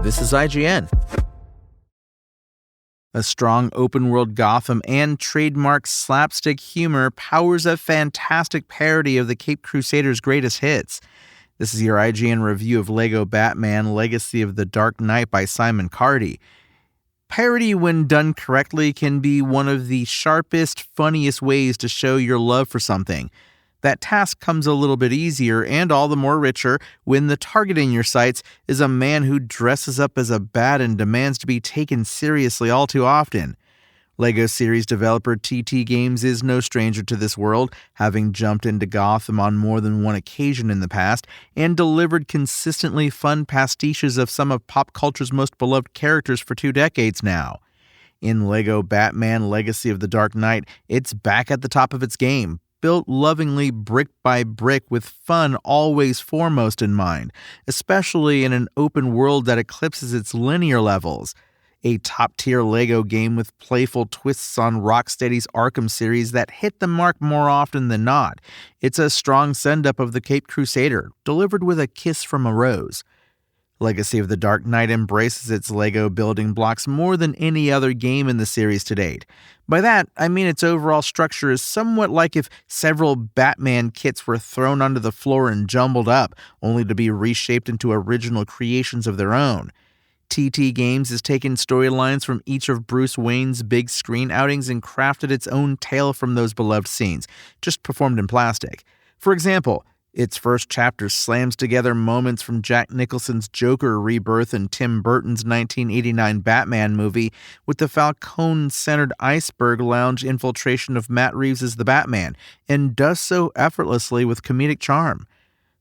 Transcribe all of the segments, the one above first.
This is IGN. A strong open-world Gotham and trademark slapstick humor powers a fantastic parody of the Caped Crusader's greatest hits. This is your IGN review of Lego Batman: Legacy of the Dark Knight by Simon Cardy. Parody, when done correctly, can be one of the sharpest, funniest ways to show your love for something. That task comes a little bit easier and all the more richer when the target in your sights is a man who dresses up as a bat and demands to be taken seriously all too often. LEGO series developer TT Games is no stranger to this world, having jumped into Gotham on more than one occasion in the past and delivered consistently fun pastiches of some of pop culture's most beloved characters for 2 decades now. In LEGO Batman: Legacy of the Dark Knight, it's back at the top of its game, built lovingly brick by brick with fun always foremost in mind, especially in an open world that eclipses its linear levels. A top-tier LEGO game with playful twists on Rocksteady's Arkham series that hit the mark more often than not. It's a strong send-up of the Caped Crusader, delivered with a kiss from a rose. Legacy of the Dark Knight embraces its LEGO building blocks more than any other game in the series to date. By that, I mean its overall structure is somewhat like if several Batman kits were thrown onto the floor and jumbled up, only to be reshaped into original creations of their own. TT Games has taken storylines from each of Bruce Wayne's big screen outings and crafted its own tale from those beloved scenes, just performed in plastic. For example, its first chapter slams together moments from Jack Nicholson's Joker rebirth and Tim Burton's 1989 Batman movie with the Falcone-centered iceberg lounge infiltration of Matt Reeves' The Batman, and does so effortlessly with comedic charm.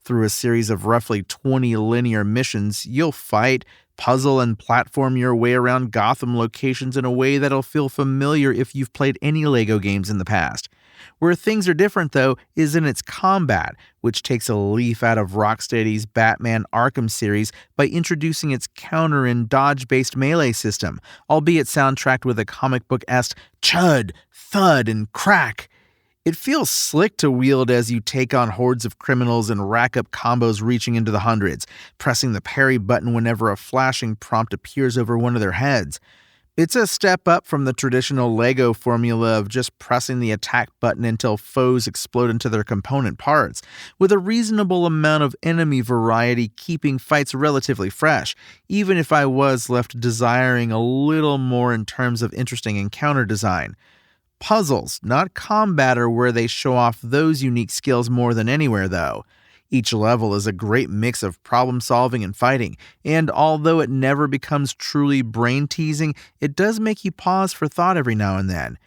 Through a series of roughly 20 linear missions, you'll fight, puzzle, and platform your way around Gotham locations in a way that'll feel familiar if you've played any LEGO games in the past. Where things are different, though, is in its combat, which takes a leaf out of Rocksteady's Batman Arkham series by introducing its counter and dodge-based melee system, albeit soundtracked with a comic book-esque chud, thud, and crack. It feels slick to wield as you take on hordes of criminals and rack up combos reaching into the hundreds, pressing the parry button whenever a flashing prompt appears over one of their heads. It's a step up from the traditional LEGO formula of just pressing the attack button until foes explode into their component parts, with a reasonable amount of enemy variety keeping fights relatively fresh, even if I was left desiring a little more in terms of interesting encounter design. Puzzles, not combat, are where they show off those unique skills more than anywhere, though. Each level is a great mix of problem-solving and fighting, and although it never becomes truly brain-teasing, it does make you pause for thought every now and then.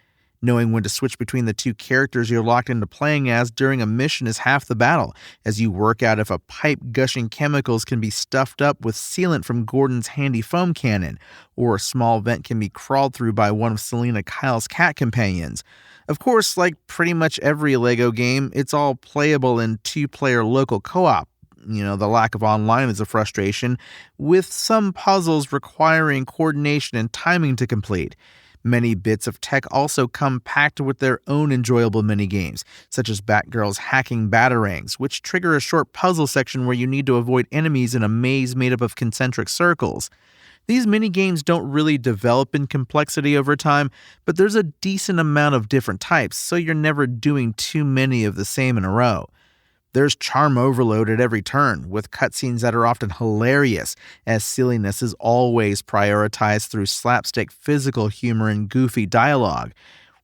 Knowing when to switch between the two characters you're locked into playing as during a mission is half the battle, as you work out if a pipe gushing chemicals can be stuffed up with sealant from Gordon's handy foam cannon, or a small vent can be crawled through by one of Selena Kyle's cat companions. Of course, like pretty much every LEGO game, it's all playable in 2-player local co-op. The lack of online is a frustration, with some puzzles requiring coordination and timing to complete. Many bits of tech also come packed with their own enjoyable minigames, such as Batgirl's hacking batarangs, which trigger a short puzzle section where you need to avoid enemies in a maze made up of concentric circles. These minigames don't really develop in complexity over time, but there's a decent amount of different types, so you're never doing too many of the same in a row. There's charm overload at every turn, with cutscenes that are often hilarious, as silliness is always prioritized through slapstick physical humor and goofy dialogue.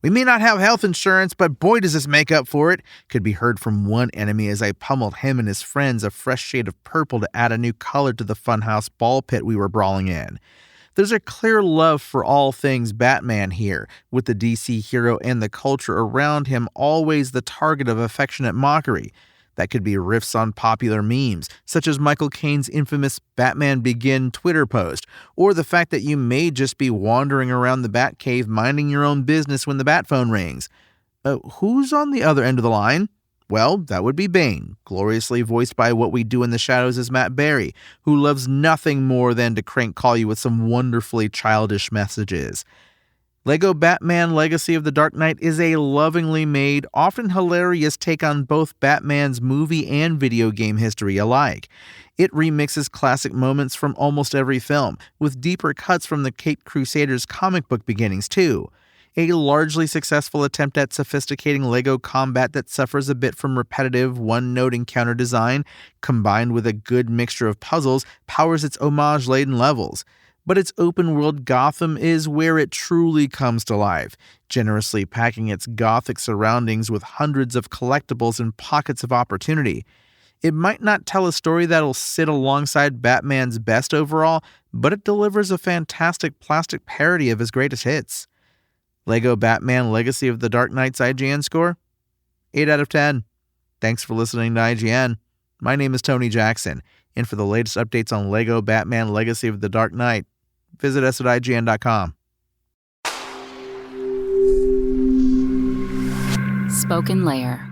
"We may not have health insurance, but boy does this make up for it," could be heard from one enemy as I pummeled him and his friends a fresh shade of purple to add a new color to the funhouse ball pit we were brawling in. There's a clear love for all things Batman here, with the DC hero and the culture around him always the target of affectionate mockery. That could be riffs on popular memes, such as Michael Caine's infamous Batman Begin Twitter post, or the fact that you may just be wandering around the Batcave minding your own business when the bat phone rings. Who's on the other end of the line? Well, that would be Bane, gloriously voiced by What We Do in the Shadows as Matt Berry, who loves nothing more than to crank call you with some wonderfully childish messages. LEGO Batman Legacy of the Dark Knight is a lovingly made, often hilarious take on both Batman's movie and video game history alike. It remixes classic moments from almost every film, with deeper cuts from the Caped Crusader's comic book beginnings too. A largely successful attempt at sophisticating LEGO combat that suffers a bit from repetitive, one-note encounter design, combined with a good mixture of puzzles, powers its homage-laden levels. But its open-world Gotham is where it truly comes to life, generously packing its gothic surroundings with hundreds of collectibles and pockets of opportunity. It might not tell a story that'll sit alongside Batman's best overall, but it delivers a fantastic plastic parody of his greatest hits. LEGO Batman Legacy of the Dark Knight's IGN score? 8 out of 10. Thanks for listening to IGN. My name is Tony Jackson, and for the latest updates on LEGO Batman Legacy of the Dark Knight, visit us at IGN.com. Spoken Layer.